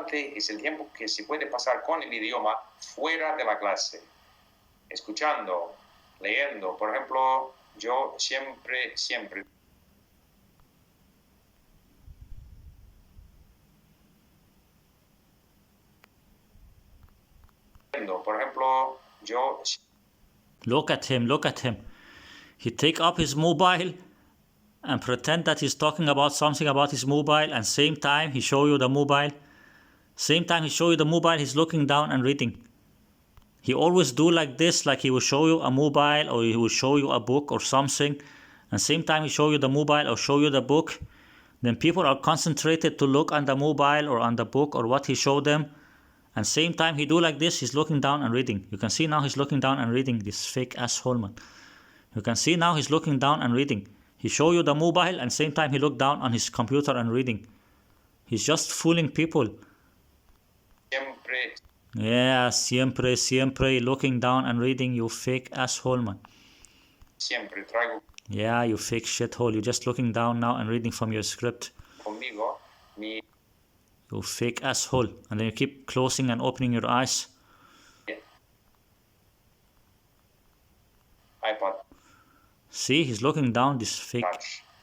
importante es el tiempo que se puede pasar con el idioma fuera de la clase, escuchando, leyendo. Por ejemplo, yo siempre, por ejemplo, yo... Look at him, look at him. He take up his mobile and pretend that he's talking about something about his mobile, and same time he show you the mobile. Same time he show you the mobile, he's looking down and reading. He always do like this, like he will show you a mobile or he will show you a book or something, and same time he show you the mobile or show you the book. Then people are concentrated to look on the mobile or on the book or what he showed them, and same time he do like this, he's looking down and reading. You can see now he's looking down and reading, this fake asshole man. You can see now he's looking down and reading. He show you the mobile and same time he look down on his computer and reading. He's just fooling people. Siempre. Yeah, siempre looking down and reading, you fake asshole man. Siempre traigo. Yeah, you fake shithole. You're just looking down now and reading from your script. Conmigo, you fake asshole. And then you keep closing and opening your eyes. iPad. See, he's looking down, this fake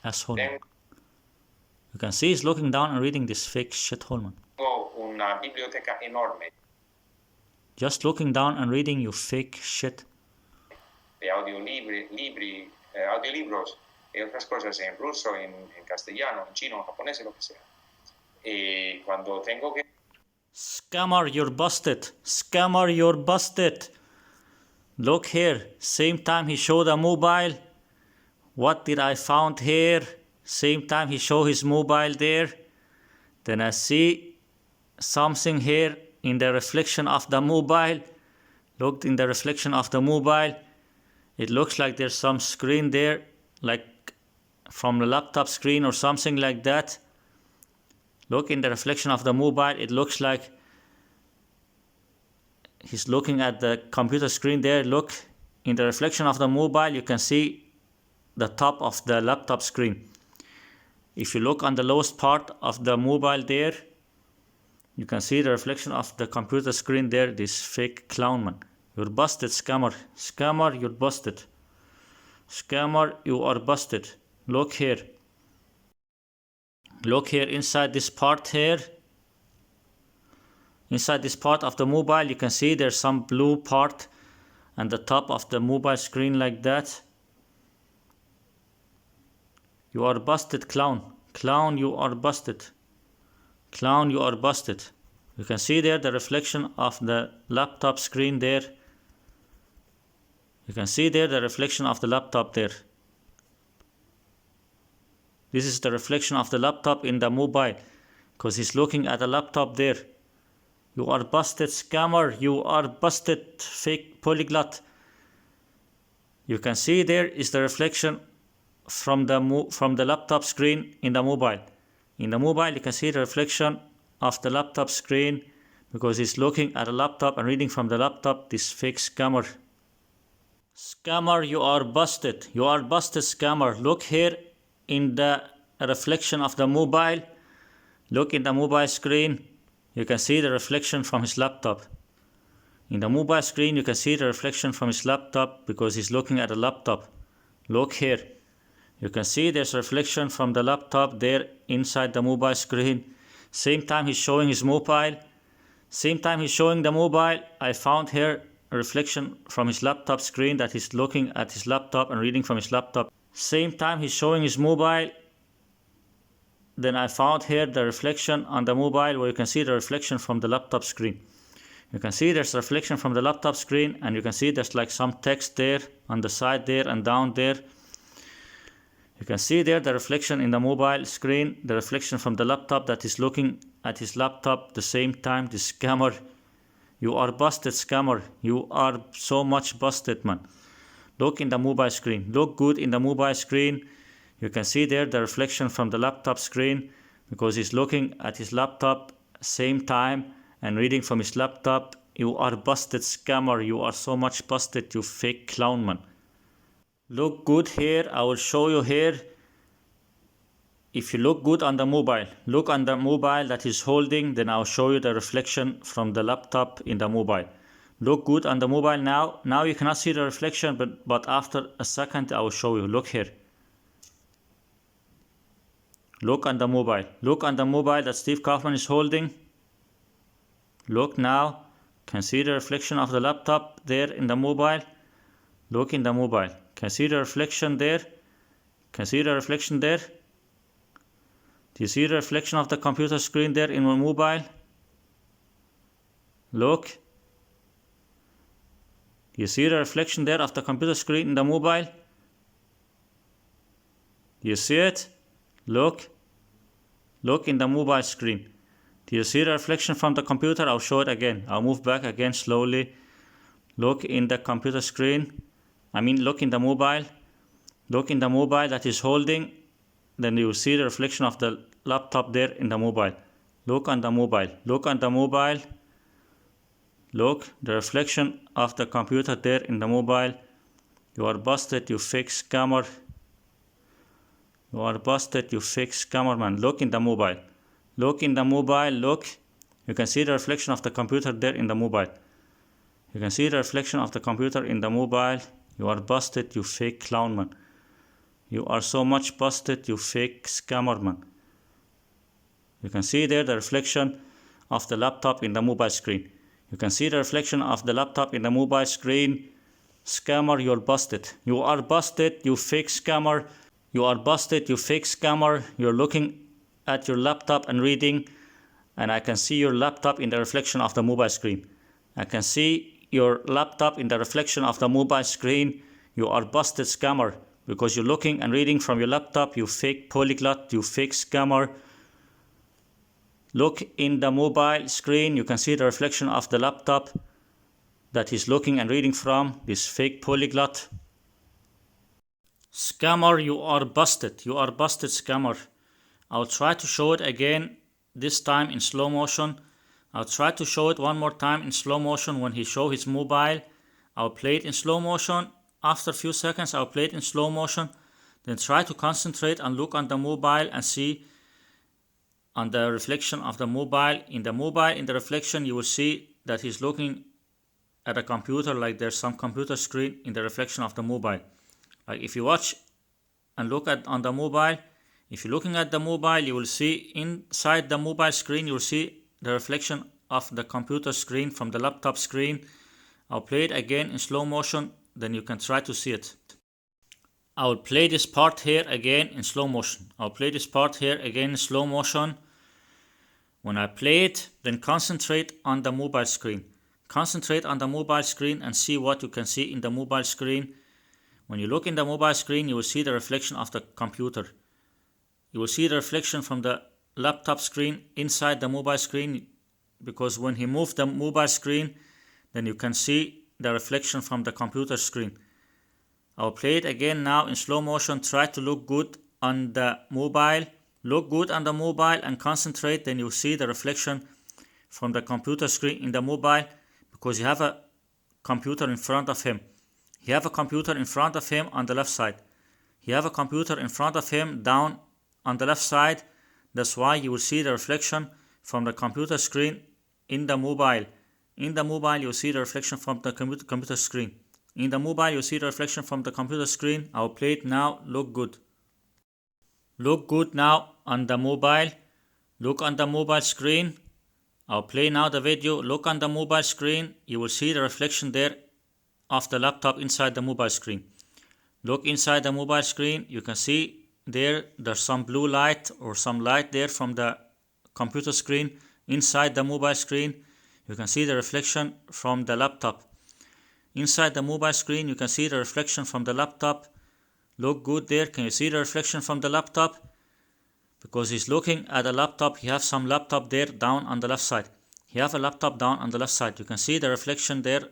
asshole. You can see he's looking down and reading this fake shithole man. Una biblioteca enorme. Just looking down and reading, you fake shit. De audiolibros y otras cosas en ruso, en castellano, en chino, en japonés, lo que sea. Cuando tengo que... Scammer, you're busted. Scammer, you're busted. Look here. Same time he showed a mobile. What did I found here? Same time he showed his mobile there. Then I see something here in the reflection of the mobile. Look in the reflection of the mobile. It looks like there's some screen there, like from the laptop screen or something like that. Look in the reflection of the mobile. It looks like he's looking at the computer screen there. Look in the reflection of the mobile, you can see the top of the laptop screen. If you look on the lowest part of the mobile there, you can see the reflection of the computer screen there, this fake clown man. You're busted, scammer. Scammer, you're busted. Scammer, you are busted. Look here. Look here inside this part here. Inside this part of the mobile, you can see there's some blue part on the top of the mobile screen like that. You are busted, clown. Clown, you are busted. Clown, you are busted. You can see there the reflection of the laptop screen there. You can see there the reflection of the laptop there. This is the reflection of the laptop in the mobile, because he's looking at the laptop there. You are busted, scammer. You are busted, fake polyglot. You can see there is the reflection from the laptop screen in the mobile. In the mobile, you can see the reflection of the laptop screen because he's looking at a laptop and reading from the laptop, this fake scammer. Scammer, you are busted. You are busted, scammer. Look here in the reflection of the mobile. Look in the mobile screen. You can see the reflection from his laptop. In the mobile screen, you can see the reflection from his laptop because he's looking at a laptop. Look here. You can see there's a reflection from the laptop there inside the mobile screen. Same time he's showing his mobile. Same time he's showing the mobile, I found here a reflection from his laptop screen that he's looking at his laptop and reading from his laptop. Same time he's showing his mobile, then I found here the reflection on the mobile where you can see the reflection from the laptop screen. You can see there's a reflection from the laptop screen, and you can see there's like some text there on the side there and down there. You can see there the reflection in the mobile screen, the reflection from the laptop that is looking at his laptop the same time. This scammer, you are busted, scammer. You are so much busted, man. Look in the mobile screen. Look good in the mobile screen. You can see there the reflection from the laptop screen because he's looking at his laptop same time and reading from his laptop. You are busted, scammer. You are so much busted, you fake clown, man. Look good here. I will show you here. if you look good on the mobile, look on the mobile that is holding, then I'll show you the reflection from the laptop in the mobile. Look good on the mobile now. Now you cannot see the reflection, but after a second I will show you. Look here. Look on the mobile. Look on the mobile that Steve Kaufmann is holding. Look now. Can see the reflection of the laptop there in the mobile. Look in the mobile. Can see the reflection there. Can see the reflection there. Do you see the reflection of the computer screen there in my mobile? Look. Do you see the reflection there of the computer screen in the mobile? Do you see it? Look. Look in the mobile screen. Do you see the reflection from the computer? I'll show it again. I'll move back again slowly. Look in the computer screen. Look in the mobile. Look in the mobile that is holding. Then you will see the reflection of the laptop there in the mobile. Look on the mobile. Look on the mobile. Look, the reflection of the computer there in the mobile. You are busted, you fake scammer. You are busted, you fake scammer, man. Look in the mobile. Look in the mobile, look. You can see the reflection of the computer there in the mobile. You can see the reflection of the computer in the mobile. You are busted, you fake clown, man. You are so much busted, you fake scammer, man. You can see there the reflection of the laptop in the mobile screen. You can see the reflection of the laptop in the mobile screen. Scammer, you're busted. You are busted, you fake scammer. You are busted, you fake scammer. You're looking at your laptop and reading, and I can see your laptop in the reflection of the mobile screen. I can see your laptop in the reflection of the mobile screen. You are busted scammer because you're looking and reading from your laptop. You fake polyglot, you fake scammer. Look in the mobile screen. You can see the reflection of the laptop that he's looking and reading from, this fake polyglot. Scammer, you are busted. You are busted, scammer. I'll try to show it again, this time in slow motion. I'll try to show it one more time in slow motion when he shows his mobile. I'll play it in slow motion. After a few seconds, I'll play it in slow motion. Then try to concentrate and look on the mobile and see on the reflection of the mobile. In the reflection, you will see that he's looking at a computer, like there's some computer screen in the reflection of the mobile. Like if you watch and look at on the mobile, if you're looking at the mobile, you will see inside the mobile screen, you will see the reflection of the computer screen from the laptop screen. I'll play it again in slow motion, then you can try to see it. I will play this part here again in slow motion. I'll play this part here again in slow motion. When I play it, then concentrate on the mobile screen. Concentrate on the mobile screen and see what you can see in the mobile screen. When you look in the mobile screen, you will see the reflection of the computer. You will see the reflection from the laptop screen inside the mobile screen, because when he moved the mobile screen, then you can see the reflection from the computer screen. I'll play it again now in slow motion. Try to look good on the mobile. Look good on the mobile and concentrate, then you'll see the reflection from the computer screen in the mobile, because you have a computer in front of him. You have a computer in front of him on the left side. You have a computer in front of him down on the left side. That's why you will see the reflection from the computer screen in the mobile. In the mobile, you'll see the reflection from the computer screen. In the mobile, you'll see the reflection from the computer screen. I'll play it now. Look good. Look good now on the mobile. Look on the mobile screen. I'll play now the video. Look on the mobile screen. You will see the reflection there of the laptop inside the mobile screen. Look inside the mobile screen. You can see there's some blue light or some light there from the computer screen inside the mobile screen. You can see the reflection from the laptop. Inside the mobile screen, you can see the reflection from the laptop. Look good there. Can you see the reflection from the laptop? Because he's looking at a laptop. He has some laptop there down on the left side. He have a laptop down on the left side. You can see the reflection there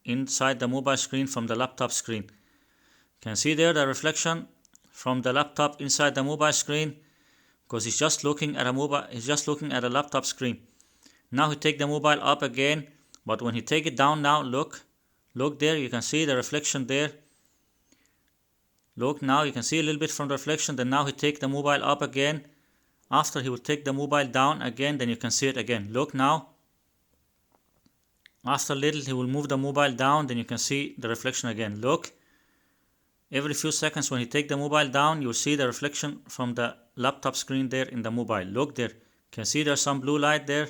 inside the mobile screen from the laptop screen. You can see there the reflection from the laptop inside the mobile screen, because he's just looking at a laptop screen. Now he take the mobile up again, but when he take it down now, look there, you can see the reflection there. Look now, you can see a little bit from the reflection. Then now he take the mobile up again. After he will take the mobile down again, then you can see it again. Look now. After a little, he will move the mobile down, then you can see the reflection again. Look. Every few seconds when he take the mobile down, you'll see the reflection from the laptop screen there in the mobile. Look there. Can see there's some blue light there.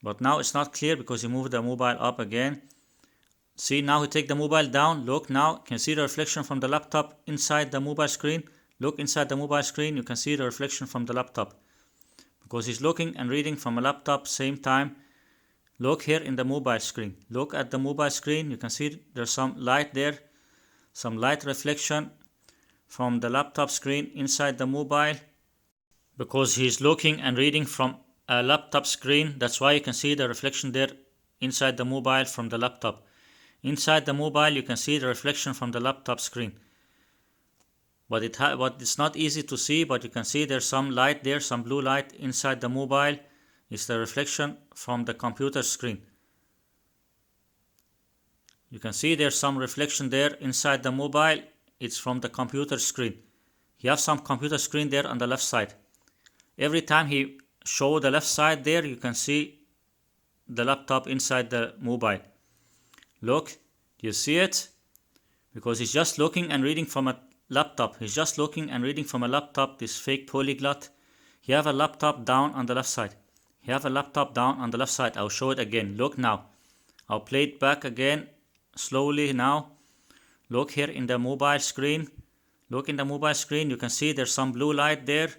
But now it's not clear because he moved the mobile up again. See, now he take the mobile down. Look now. Can see the reflection from the laptop inside the mobile screen. Look inside the mobile screen. You can see the reflection from the laptop. Because he's looking and reading from a laptop same time. Look here in the mobile screen. Look at the mobile screen. You can see there's some light there. Some light reflection from the laptop screen inside the mobile. Because he's looking and reading from a laptop screen. That's why you can see the reflection there inside the mobile from the laptop. Inside the mobile you can see the reflection from the laptop screen. But it's not easy to see, but you can see there's some light there, some blue light inside the mobile. It's the reflection from the computer screen. You can see there's some reflection there inside the mobile. It's from the computer screen. You have some computer screen there on the left side. Every time he show the left side there, you can see the laptop inside the mobile. Look, do you see it? Because he's just looking and reading from a laptop. He's just looking and reading from a laptop, this fake polyglot. You have a laptop down on the left side. You have a laptop down on the left side. I'll show it again. Look now. I'll play it back again slowly now. Look here in the mobile screen. Look in the mobile screen. You can see there's some blue light there.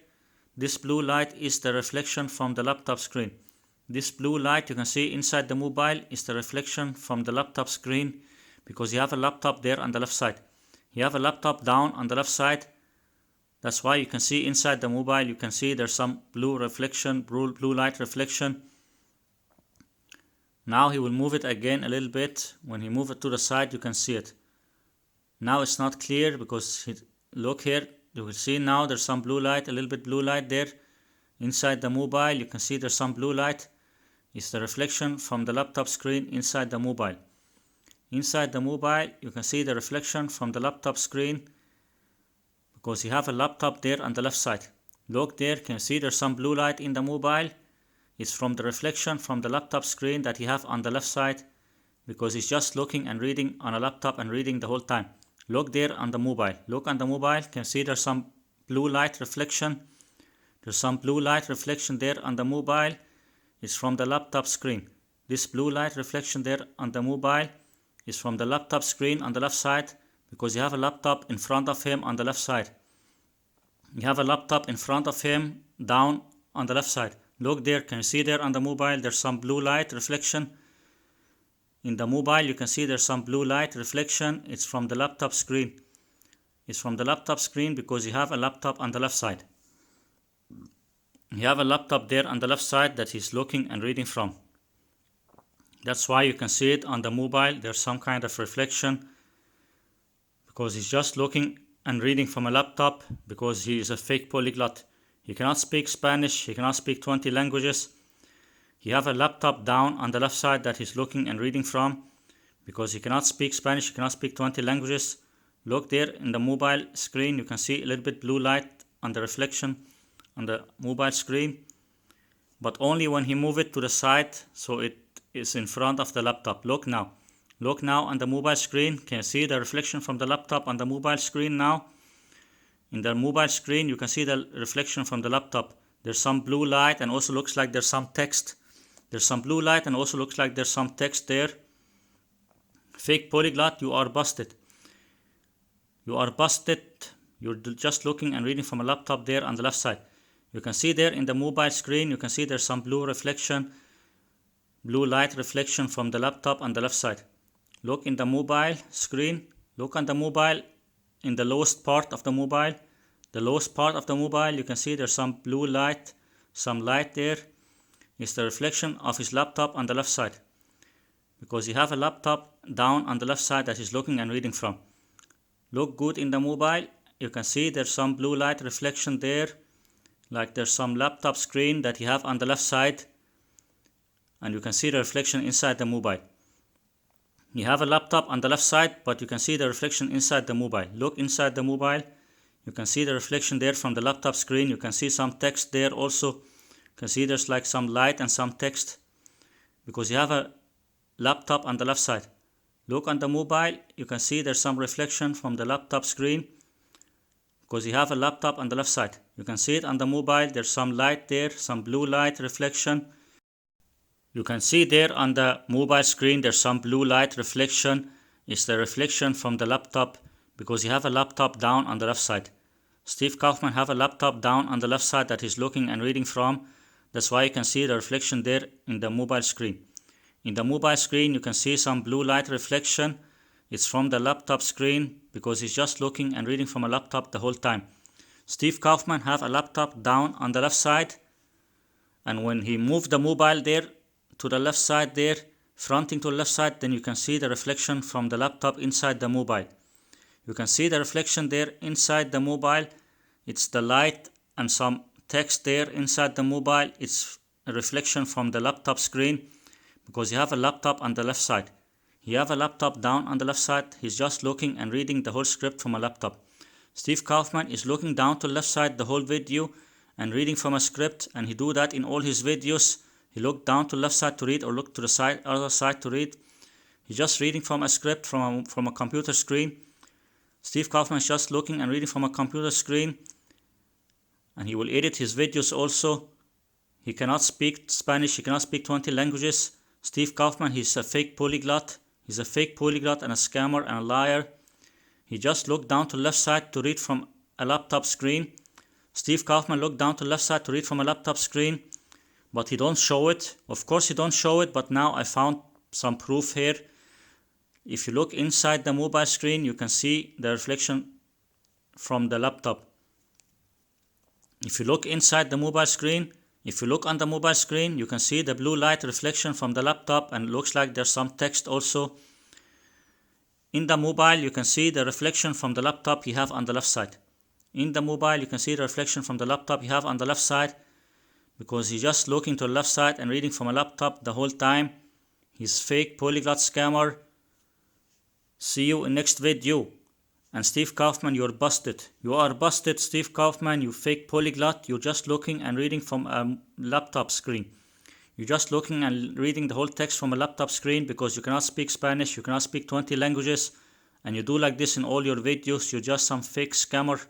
This blue light is the reflection from the laptop screen. This blue light you can see inside the mobile is the reflection from the laptop screen because you have a laptop there on the left side. You have a laptop down on the left side. That's why you can see inside the mobile, you can see there's some blue reflection, blue light reflection. Now he will move it again a little bit. When he move it to the side, you can see it. Now it's not clear because look here, you will see now there's some blue light, a little bit blue light there. Inside the mobile, you can see there's some blue light. It's the reflection from the laptop screen inside the mobile. Inside the mobile, you can see the reflection from the laptop screen because you have a laptop there on the left side. Look there, can you see there's some blue light in the mobile? It's from the reflection from the laptop screen that you have on the left side because he's just looking and reading on a laptop and reading the whole time. Look there on the mobile. Look on the mobile, can you see there's some blue light reflection? There's some blue light reflection there on the mobile. It's from the laptop screen. This blue light reflection there on the mobile is from the laptop screen on the left side because you have a laptop in front of him on the left side. You have a laptop in front of him down on the left side. Look there, can you see there on the mobile there's some blue light reflection? In the mobile you can see there's some blue light reflection. It's from the laptop screen. It's from the laptop screen because you have a laptop on the left side. You have a laptop there on the left side that he's looking and reading from. That's why you can see it on the mobile. There's some kind of reflection because he's just looking and reading from a laptop because he is a fake polyglot. He cannot speak Spanish. He cannot speak 20 languages. You have a laptop down on the left side that he's looking and reading from because he cannot speak Spanish. He cannot speak 20 languages. Look there in the mobile screen. You can see a little bit blue light on the reflection on the mobile screen, but only when he move it to the side so it is in front of the laptop. Look now. Look now on the mobile screen. Can you see the reflection from the laptop on the mobile screen now? In the mobile screen you can see the reflection from the laptop. There's some blue light and also looks like there's some text. There's some blue light and also looks like there's some text there. Fake polyglot, you are busted. You are busted. You're just looking and reading from a laptop there on the left side. You can see there in the mobile screen, you can see there's some blue reflection, blue light reflection from the laptop on the left side. Look in the mobile screen. Look on the mobile in the lowest part of the mobile. The lowest part of the mobile, you can see there's some blue light, some light there. It's the reflection of his laptop on the left side. Because you have a laptop down on the left side that he's looking and reading from. Look good in the mobile. You can see there's some blue light reflection there. Like there's some laptop screen that you have on the left side. And you can see the reflection inside the mobile. You have a laptop on the left side, but you can see the reflection inside the mobile. Look inside the mobile. You can see the reflection there from the laptop screen. You can see some text there also. You can see there's like some light and some text because you have a laptop on the left side. Look on the mobile, you can see there's some reflection from the laptop screen because you have a laptop on the left side. You can see it on the mobile, there's some light there, some blue light reflection. You can see there on the mobile screen there's some blue light reflection. It's the reflection from the laptop because you have a laptop down on the left side. Steve Kaufmann have a laptop down on the left side that he's looking and reading from. That's why you can see the reflection there in the mobile screen. In the mobile screen you can see some blue light reflection. It's from the laptop screen because he's just looking and reading from a laptop the whole time. Steve Kaufmann have a laptop down on the left side, and when he moved the mobile there to the left side there, fronting to the left side, then you can see the reflection from the laptop inside the mobile. You can see the reflection there inside the mobile. It's the light and some text there inside the mobile. It's a reflection from the laptop screen because you have a laptop on the left side. You have a laptop down on the left side. He's just looking and reading the whole script from a laptop. Steve Kaufmann is looking down to the left side the whole video and reading from a script, and he do that in all his videos. He look down to the left side to read or look to the side, other side to read. He's just reading from a script from a computer screen. Steve Kaufmann is just looking and reading from a computer screen, and he will edit his videos also. He cannot speak Spanish, he cannot speak 20 languages. Steve Kaufmann, he's a fake polyglot. He's a fake polyglot and a scammer and a liar. He just looked down to the left side to read from a laptop screen. Steve Kaufmann looked down to the left side to read from a laptop screen, but he don't show it. Of course he don't show it, but now I found some proof here. If you look inside the mobile screen, you can see the reflection from the laptop. If you look inside the mobile screen, if you look on the mobile screen, you can see the blue light reflection from the laptop, and it looks like there's some text also. In the mobile, you can see the reflection from the laptop you have on the left side. In the mobile, you can see the reflection from the laptop you have on the left side because he's just looking to the left side and reading from a laptop the whole time. He's fake polyglot scammer. See you in next video. And Steve Kaufmann, you're busted. You are busted, Steve Kaufmann, you fake polyglot. You're just looking and reading from a laptop screen. You're just looking and reading the whole text from a laptop screen because you cannot speak Spanish, you cannot speak 20 languages, and you do like this in all your videos. You're just some fake scammer.